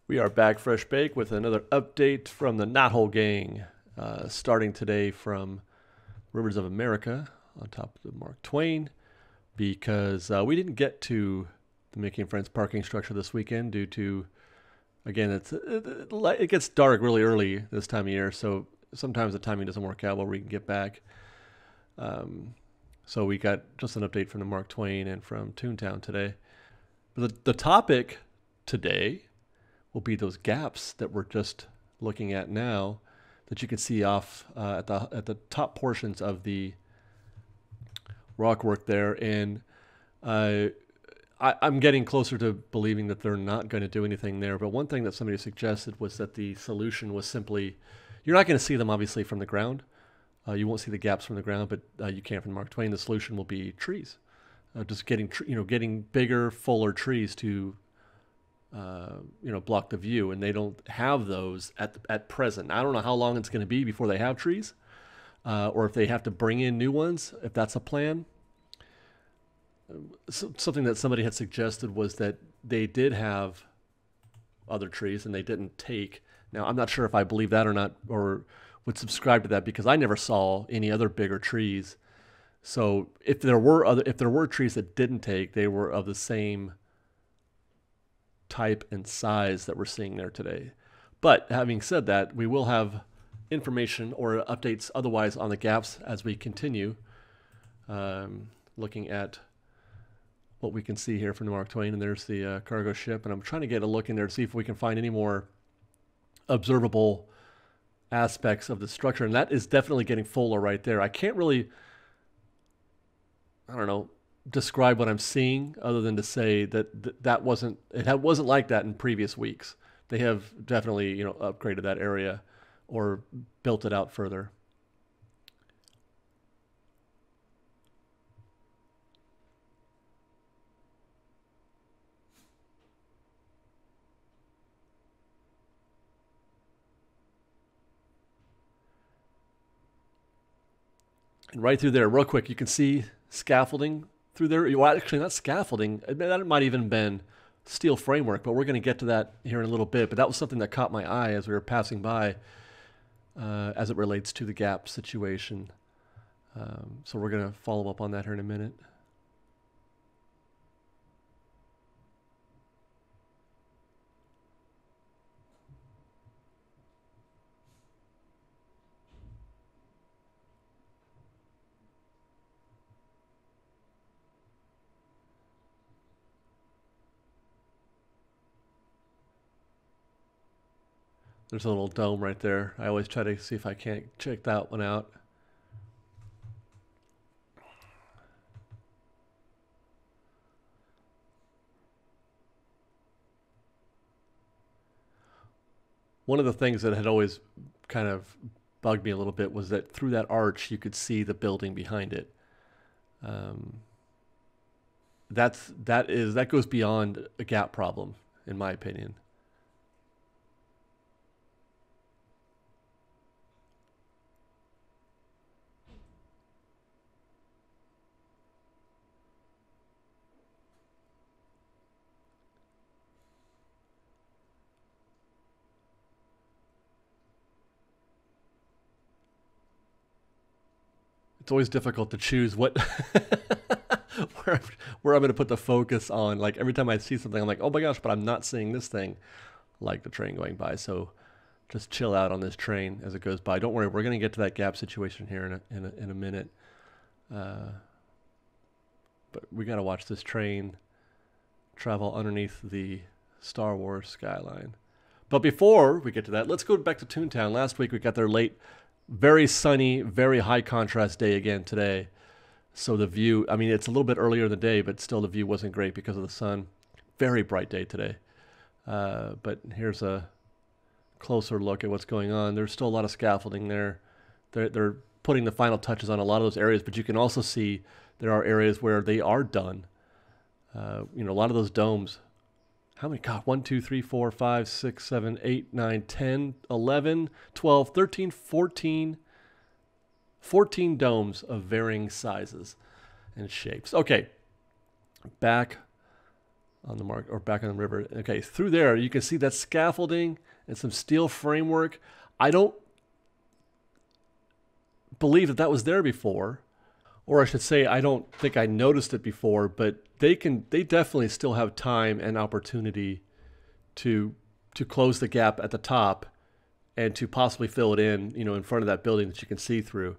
We are back fresh baked with another update from the Knothole Gang, starting today from Rivers of America on top of the Mark Twain, because we didn't get to the Mickey and Friends parking structure this weekend due to, again, it gets dark really early this time of year, so sometimes the timing doesn't work out where we can get back. So we got just an update from the Mark Twain and from Toontown today. But the topic today will be those gaps that we're just looking at now that you can see off at the top portions of rock work there. And I'm getting closer to believing that they're not going to do anything there. But one thing that somebody suggested was that the solution was simply, you're not going to see them obviously from the ground. You won't see the gaps from the ground, but you can from Mark Twain. The solution will be trees, just getting bigger, fuller trees to block the view, and they don't have those at present. I don't know how long it's going to be before they have trees, or if they have to bring in new ones, if that's a plan. Something that somebody had suggested was that they did have other trees and they didn't take. Now, I'm not sure if I believe that or not, or would subscribe to that, because I never saw any other bigger trees. So if there were trees that didn't take, they were of the same type and size that we're seeing there today. But having said that, we will have information or updates otherwise on the gaps as we continue looking at what we can see here from the Mark Twain. And there's the cargo ship, and I'm trying to get a look in there to see if we can find any more observable aspects of the structure, and that is definitely getting fuller right there. I can't really, describe what I'm seeing other than to say that wasn't like that in previous weeks. They have definitely upgraded that area or built it out further. And right through there, real quick, you can see scaffolding through there. Well, actually, not scaffolding. That might even have been steel framework, but we're going to get to that here in a little bit. But that was something that caught my eye as we were passing by as it relates to the gap situation. So we're going to follow up on that here in a minute. There's a little dome right there. I always try to see if I can't check that one out. One of the things that had always kind of bugged me a little bit was that through that arch you could see the building behind it. That goes beyond a gap problem, in my opinion. It's always difficult to choose where I'm going to put the focus on. Like every time I see something, I'm like, oh my gosh, but I'm not seeing this thing, like the train going by. So just chill out on this train as it goes by. Don't worry, we're going to get to that gap situation here in a minute. But we got to watch this train travel underneath the Star Wars skyline. But before we get to that, let's go back to Toontown. Last week we got there late. Very sunny, very high contrast day again today. So the view, it's a little bit earlier in the day, but still the view wasn't great because of the sun. Very bright day today. But here's a closer look at what's going on. There's still a lot of scaffolding there. They're putting the final touches on a lot of those areas, but you can also see there are areas where they are done. A lot of those domes. How many? God, 1, 2, 3, 4, 5, 6, 7, 8, 9, 10, 11, 12, 13, 14. 14 domes of varying sizes and shapes. Okay, back on the mark or back on the river. Okay, through there you can see that scaffolding and some steel framework. I don't believe that that was there before, or I should say I don't think I noticed it before, but they definitely still have time and opportunity to close the gap at the top and to possibly fill it in, you know, in front of that building that you can see through.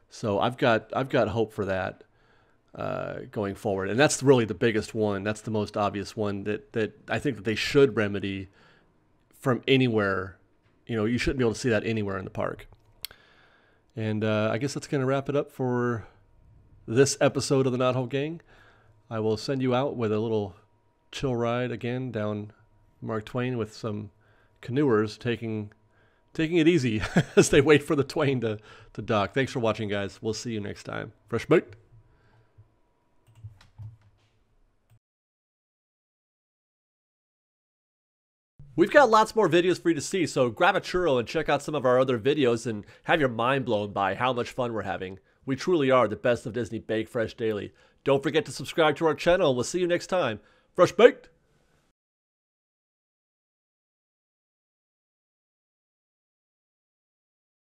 So I've got hope for that going forward, and that's really the biggest one. That's the most obvious one that I think that they should remedy from anywhere. You know, you shouldn't be able to see that anywhere in the park. And I guess that's going to wrap it up for this episode of the Knothole Gang. I will send you out with a little chill ride again down Mark Twain with some canoers taking it easy as they wait for the Twain to dock. Thanks for watching, guys. We'll see you next time. Fresh baked. We've got lots more videos for you to see, so grab a churro and check out some of our other videos and have your mind blown by how much fun we're having. We truly are the best of Disney Bake Fresh Daily. Don't forget to subscribe to our channel, and we'll see you next time. Fresh baked!